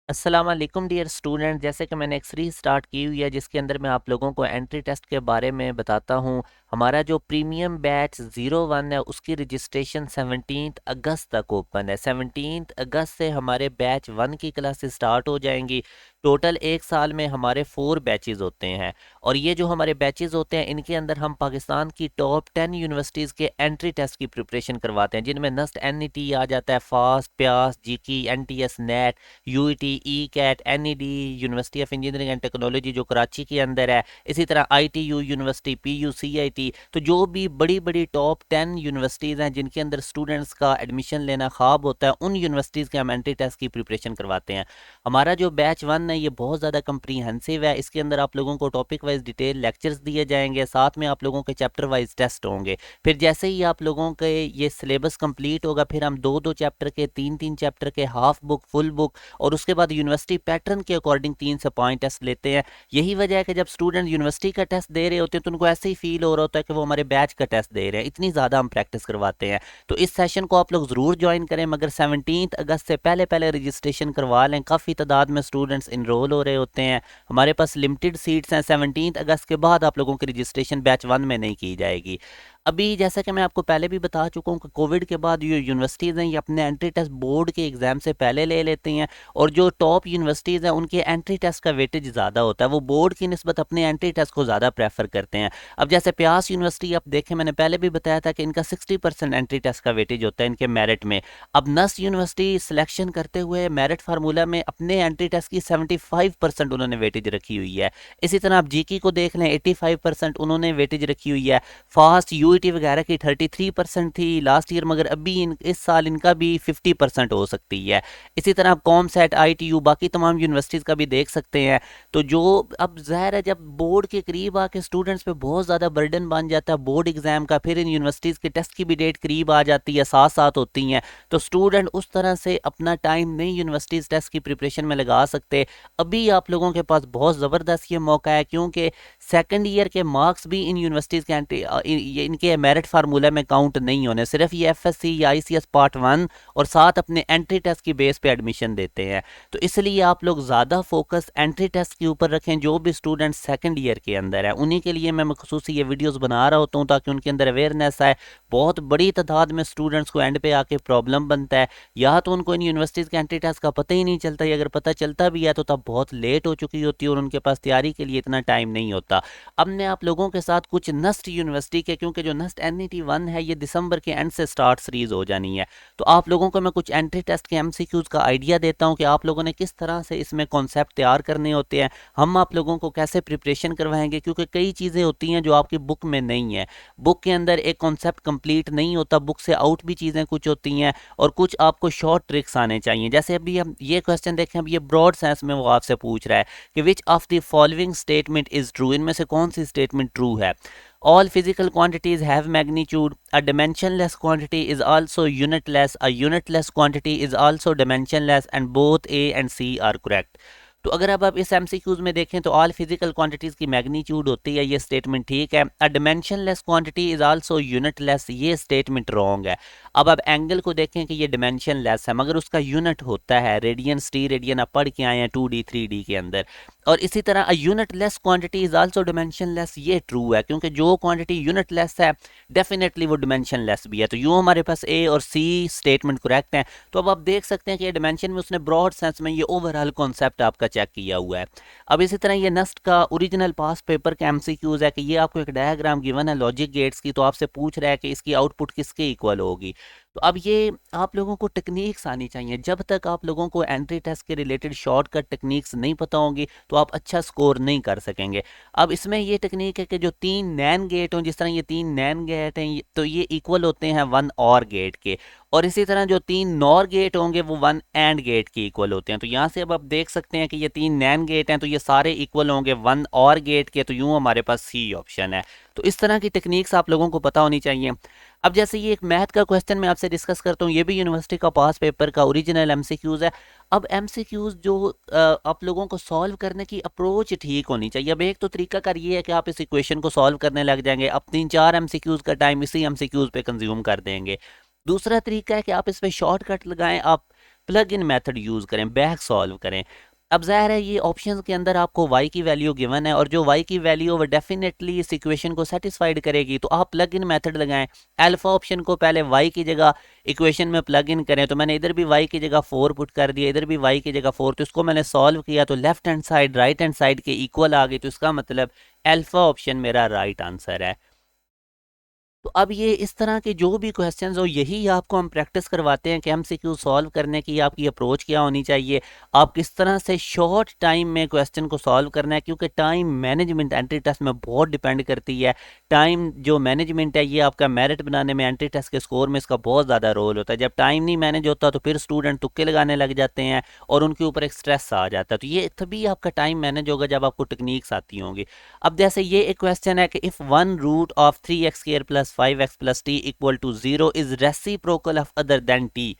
अस्सलाम वालेकुम dear student. जैसे कि मैंने एक सीरीज स्टार्ट की हुई है जिसके अंदर मैं आप लोगों को एंट्री टेस्ट के बारे में बताता हूँ। हमारा जो प्रीमियम बैच 01 है उसकी रजिस्ट्रेशन 17 अगस्त तक ओपन है। 17 अगस्त से हमारे बैच 1 की क्लासेस स्टार्ट हो जाएंगी। टोटल एक साल में हमारे 4 बैचेस होते हैं और ये जो हमारे बैचेस होते हैं इनके अंदर हम पाकिस्तान की टॉप 10 यूनिवर्सिटीज़ के एंट्री टेस्ट की प्रिपरेशन करवाते हैं, जिनमें नस्ट NET आ जाता है, fast, PIEAS, GIKI, NTS, NET, UET, ECAT, NED, university of engineering and technology जो कराची के अंदर है, इसी तरह ITU यूनिवर्सिटी, PU, CIT। तो जो भी बड़ी बड़ी टॉप 10 यूनिवर्सिटीज़ हैं जिनके अंदर स्टूडेंट्स का एडमिशन लेना ख्वाब होता है, उन यूनिवर्सिटीज़ के हम एंट्री टेस्ट की प्रिपरेशन करवाते हैं। हमारा जो बैच 1 है ये बहुत ज़्यादा कंप्रीहेंसिव है। इसके अंदर आप लोगों को टॉपिक वाइज डिटेल लेक्चर्स दिए जाएंगे, साथ में आप लोगों के चैप्टर वाइज टेस्ट होंगे। फिर जैसे ही आप लोगों के ये सिलेबस कंप्लीट होगा फिर हम दो दो चैप्टर के, तीन तीन चैप्टर के, हाफ बुक, फुल बुक और उसके बाद यूनिवर्सिटी पैटर्न के अकॉर्डिंग 3 से 5 टेस्ट लेते हैं। यही वजह है कि जब स्टूडेंट यूनिवर्सिटी का टेस्ट दे रहे होते हैं तो उनको ऐसे ही फील हो रहा होता है कि वो हमारे बैच का टेस्ट दे रहे हैं, इतनी ज़्यादा हम प्रैक्टिस करवाते हैं। तो इस सेशन को आप लोग ज़रूर ज्वाइन करें, मगर 17 अगस्त से पहले पहले रजिस्ट्रेशन करवा लें। काफ़ी तादाद में स्टूडेंट्स इनरोल हो रहे होते हैं। हमारे पास लिमिटेड सीट्स हैं। 17 अगस्त के बाद आप लोगों की रजिस्ट्रेशन बैच 1 में नहीं की जाएगी। अभी जैसा कि मैं आपको पहले भी बता चुका हूँ कि कोविड के बाद ये यूनिवर्सिटीज़ हैं ये अपने एंट्री टेस्ट बोर्ड के एग्ज़ाम से पहले ले लेते हैं और जो टॉप यूनिवर्सिटीज़ हैं उनके एंट्री टेस्ट का वेटेज ज़्यादा होता है, वो बोर्ड की निस्बत अपने एंट्री टेस्ट को ज़्यादा प्रेफर करते हैं। अब जैसे प्यास यूनिवर्सिटी आप देखें, मैंने पहले भी बताया था कि इनका 60% एंट्री टेस्ट का वेटेज होता है इनके मेरिट में। अब नस यूनिवर्सिटी सिलेक्शन करते हुए मेरिट फार्मूला में अपने एंट्री टेस्ट की 75% उन्होंने वेटेज रखी हुई है। इसी तरह आप जीकी को देख लें, 85% उन्होंने वेटेज रखी हुई है। फास्ट, यूईटी वगैरह की 33% थी लास्ट ईयर, मगर अभी इस साल इनका भी 50% हो सकती है। इसी तरह आप कॉम सेट, ITU, बाकी तमाम यूनिवर्सिटीज़ का भी देख सकते हैं। तो जो अब ज़ाहिर है जब बोर्ड के करीब आके स्टूडेंट्स पे बहुत ज़्यादा बर्डन बन जाता है बोर्ड एग्ज़ाम का, फिर इन यूनिवर्सिटीज़ के टेस्ट की भी डेट करीब आ जाती है, साथ साथ होती हैं, तो स्टूडेंट उस तरह से अपना टाइम नहीं यूनिवर्सिटीज़ टेस्ट की प्रिपरेशन में लगा सकते। अभी आप लोगों के पास बहुत ज़बरदस्त ये मौका है, क्योंकि सेकंड ईयर के मार्क्स भी इन यूनिवर्सिटीज़ के इनके मेरिट फार्मूला में काउंट नहीं होने, सिर्फ ये FSC या ICS पार्ट 1 और साथ अपने एंट्री टेस्ट की बेस पे एडमिशन देते हैं। तो इसलिए आप लोग ज़्यादा फोकस एंट्री टेस्ट के ऊपर रखें। जो भी स्टूडेंट सेकंड ईयर के अंदर है उन्हीं के लिए मैं मखसूस ये वीडियोस बना रहा होता हूँ ताकि उनके अंदर अवेयरनेस आए। बहुत बड़ी तादाद में स्टूडेंट्स को एंड पे आके प्रॉब्लम बनता है, या तो उनको इन यूनिवर्सिटीज़ के एंट्री टेस्ट का पता ही नहीं चलता, या अगर पता चलता भी है तो तब बहुत लेट हो चुकी होती है और उनके पास तैयारी के लिए इतना टाइम नहीं होता। अब मैं आप लोगों के साथ कुछ नस्ट यूनिवर्सिटी के, क्योंकि जो नस्ट NET 1 है ये दिसंबर के एंड से स्टार्ट सीरीज हो जानी है, तो आप लोगों को मैं कुछ एंट्री टेस्ट के MCQs का आइडिया देता हूं कि आप लोगों ने किस तरह से इसमें कॉन्सेप्ट तैयार करने होते हैं, हम आप लोगों को कैसे प्रिपरेशन करवाएंगे, क्योंकि कई चीज़ें होती हैं जो आपकी बुक में नहीं है। बुक के अंदर एक कॉन्सेप्ट कंप्लीट नहीं होता, बुक से आउट भी चीज़ें कुछ होती हैं और कुछ आपको शॉर्ट ट्रिक्स आने चाहिए। जैसे अभी हम ये क्वेश्चन देखें, अब ये ब्रॉड सेंस में वो आपसे पूछ रहा है कि which of the following statement is true, इनमें से कौन सी स्टेटमेंट ट्रू है। All physical quantities have magnitude. A dimensionless quantity is also unitless. A unitless quantity is also dimensionless, and both A and C are correct. तो अगर अब आप इस MCQs में देखें तो ऑल फिजिकल क्वांटिटीज़ की मैग्नीट्यूड होती है, ये स्टेटमेंट ठीक है। अ डिमेंशनलेस क्वांटिटी इज आल्सो यूनिटलेस, ये स्टेटमेंट रॉन्ग है। अब आप एंगल को देखें कि ये डिमेंशनलेस है मगर उसका यूनिट होता है रेडियन, टी रेडियन आप पढ़ के आए हैं 2D 3D के अंदर। और इसी तरह अ यूनिटलेस क्वांटिटी इज आल्सो डिमेंशनलेस, ये ट्रू है, क्योंकि जो क्वांटिटी यूनिटलेस है डेफिनेटली वो डिमेंशनलेस भी है। तो यूँ हमारे पास A और C स्टेटमेंट करेक्ट हैं। तो अब आप देख सकते हैं कि ये डिमेंशन में उसने ब्रॉड सेंस में ये ओवरऑल कॉन्सेप्ट आपका चेक किया हुआ है। अब इसी तरह ये नस्ट का ओरिजिनल पास पेपर के MCQs है कि ये आपको एक डायग्राम गिवन है लॉजिक गेट्स की, तो आपसे पूछ रहा है कि इसकी आउटपुट किसके इक्वल होगी। तो अब ये आप लोगों को टेक्निक्स आनी चाहिए। जब तक आप लोगों को एंट्री टेस्ट के रिलेटेड शॉर्टकट टेक्निक्स नहीं पता होंगी तो आप अच्छा स्कोर नहीं कर सकेंगे। अब इसमें ये टेक्निक है कि जो 3 नैन गेट हों, जिस तरह ये 3 नैन गेट हैं तो ये इक्वल होते हैं 1 और गेट के, और इसी तरह जो 3 नॉर गेट होंगे वो 1 एंड गेट के इक्वल होते हैं। तो यहाँ से अब आप देख सकते हैं कि ये 3 नैन गेट हैं तो ये सारे इक्वल होंगे 1 और गेट के, तो यूँ हमारे पास C ऑप्शन है। तो इस तरह की टेक्निक्स आप लोगों को पता होनी चाहिए। अब जैसे ये एक मैथ का क्वेश्चन मैं आपसे डिस्कस करता हूँ, ये भी यूनिवर्सिटी का पास पेपर का ओरिजिनल MCQs है। अब MCQs जो आप लोगों को सॉल्व करने की अप्रोच ठीक होनी चाहिए। अब एक तो तरीकाकार ये है कि आप इस इक्वेशन को सॉल्व करने लग जाएंगे, अब 3-4 MCQs का टाइम इसी MCQs पे कंज्यूम कर देंगे। दूसरा तरीका है कि आप इस पे शॉर्टकट लगाएं, आप प्लग इन मेथड यूज़ करें, बैक सॉल्व करें। अब ज़ाहिर है ये ऑप्शंस के अंदर आपको y की वैल्यू गिवन है और जो y की वैल्यू वो डेफिनेटली इस इक्वेशन को सेटिस्फाइड करेगी, तो आप प्लग इन मेथड लगाएं। अल्फा ऑप्शन को पहले y की जगह इक्वेशन में प्लग इन करें, तो मैंने इधर भी y की जगह 4 पुट कर दिया, इधर भी y की जगह 4, तो इसको मैंने सॉल्व किया तो left hand side right hand side के इक्वल आ गई, तो इसका मतलब अल्फा ऑप्शन मेरा राइट आंसर है। तो अब ये इस तरह के जो भी क्वेश्चंस हो, यही आपको हम प्रैक्टिस करवाते हैं कि एमसीक्यू सॉल्व करने की आपकी अप्रोच क्या होनी चाहिए, आप किस तरह से शॉर्ट टाइम में क्वेश्चन को सॉल्व करना है, क्योंकि टाइम मैनेजमेंट एंट्री टेस्ट में बहुत डिपेंड करती है। टाइम जो मैनेजमेंट है ये आपका मेरिट बनाने में, एंट्री टेस्ट के स्कोर में इसका बहुत ज़्यादा रोल होता है। जब टाइम नहीं मैनेज होता तो फिर स्टूडेंट तुक्के लगाने लग जाते हैं और उनके ऊपर एक स्ट्रेस आ जाता है। तो ये तभी आपका टाइम मैनेज होगा जब आपको टेक्निक्स आती होंगी। अब जैसे ये एक क्वेश्चन है कि if one root of 3x square plus 5x plus T equal to 0 is reciprocal of other then T.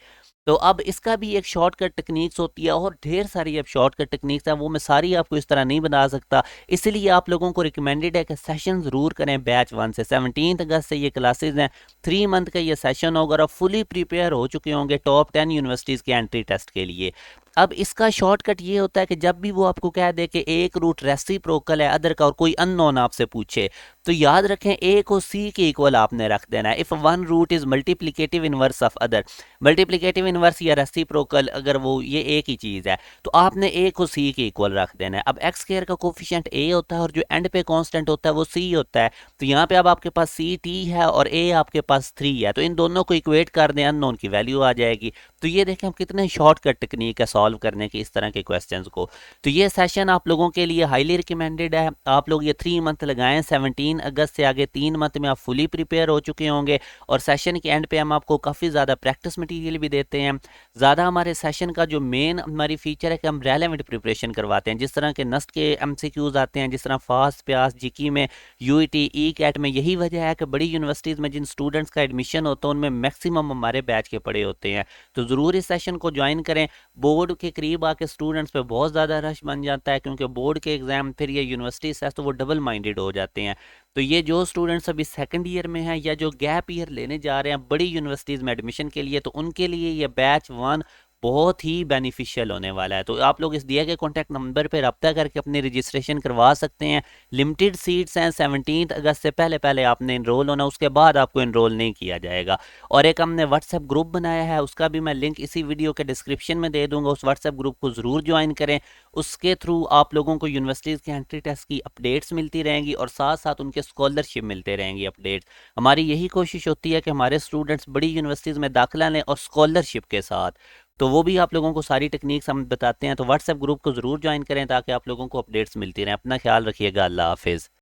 तो अब इसका भी एक शॉर्टकट टेक्निक्स होती है और ढेर सारी अब शॉर्टकट टेक्निक्स हैं, वो मैं सारी आपको इस तरह नहीं बता सकता। इसलिए आप लोगों को रिकमेंडेड है कि सेशन ज़रूर करें बैच 1 से। 17 अगस्त से ये क्लासेज हैं, 3 मंथ का ये सेशन होगा और आप फुली प्रिपेयर हो चुके होंगे टॉप 10 यूनिवर्सिटीज़ के एंट्री टेस्ट के लिए। अब इसका शॉर्टकट ये होता है कि जब भी वो आपको कह दे कि एक रूट रेसिप्रोकल है अदर का और कोई अननोन आपसे पूछे, तो याद रखें ए को सी के इक्वल आपने रख देना है। If one root is multiplicative inverse of other, multiplicative inverse या रेसिप्रोकल अगर वो ये एक ही चीज़ है तो आपने ए को सी के इक्वल रख देना है। अब एक्स स्क्वायर का कोफिशिएंट ए होता है और जो एंड पे कांस्टेंट होता है वो सी होता है, तो यहाँ पे अब आपके पास सी टी है और ए आपके पास 3 है, तो इन दोनों को इक्वेट कर दें, अननोन की वैल्यू आ जाएगी। तो ये देखें हम कितने शॉर्टकट टेक्निक है सॉल्व करने की इस तरह के क्वेश्चंस को। तो ये सेशन आप लोगों के लिए हाईली रिकमेंडेड है। आप लोग ये 3 मंथ लगाएं, 17 अगस्त से आगे 3 मंथ में आप फुली प्रिपेयर हो चुके होंगे और सेशन के एंड पे हम आपको काफ़ी ज़्यादा प्रैक्टिस मटीरियल भी देते हैं। ज़्यादा हमारे सेशन का जो मेन हमारी फीचर है कि हम रेलेवेंट प्रिपरेशन करवाते हैं। जिस तरह के नस्ट के एमसीक्यूज आते हैं, जिस तरह फास्ट प्यास जीकी में, यूईटी ई कैट में, यही वजह है कि बड़ी यूनिवर्सिटीज़ में जिन स्टूडेंट्स का एडमिशन होता है उनमें मैक्सिमम हमारे बैच के पड़े होते हैं। तो ज़रूर इस सेशन को ज्वाइन करें। बोर्ड के करीब आके स्टूडेंट्स पे बहुत ज़्यादा रश बन जाता है, क्योंकि बोर्ड के एग्ज़ाम फिर ये यूनिवर्सिटी से तो वो डबल माइंडेड हो जाते हैं। तो ये जो स्टूडेंट्स अभी सेकंड ईयर में हैं या जो गैप ईयर लेने जा रहे हैं बड़ी यूनिवर्सिटीज़ में एडमिशन के लिए, तो उनके लिए ये बैच 1 बहुत ही बेनिफिशियल होने वाला है। तो आप लोग इस दिए गए कॉन्टैक्ट नंबर पर रब्ता करके अपनी रजिस्ट्रेशन करवा सकते हैं। लिमिटेड सीट्स हैं, 17 अगस्त से पहले पहले आपने इनरोल होना, उसके बाद आपको इनरोल नहीं किया जाएगा। और एक हमने व्हाट्सएप ग्रुप बनाया है, उसका भी मैं लिंक इसी वीडियो के डिस्क्रिप्शन में दे दूंगा। उस व्हाट्सएप ग्रुप को ज़रूर ज्वाइन करें। उसके थ्रू आप लोगों को यूनिवर्सिटीज़ के एंट्री टेस्ट की अपडेट्स मिलती रहेंगी और साथ साथ उनके स्कॉलरशिप मिलते रहेंगी अपडेट्स। हमारी यही कोशिश होती है कि हमारे स्टूडेंट्स बड़ी यूनिवर्सिटीज़ में दाखिला लें और स्कॉलरशिप के साथ। तो वो भी आप लोगों को सारी टेक्निक्स हम बताते हैं। तो व्हाट्सएप ग्रुप को ज़रूर ज्वाइन करें ताकि आप लोगों को अपडेट्स मिलती रहें। अपना ख्याल रखिएगा। अल्लाह हाफिज़।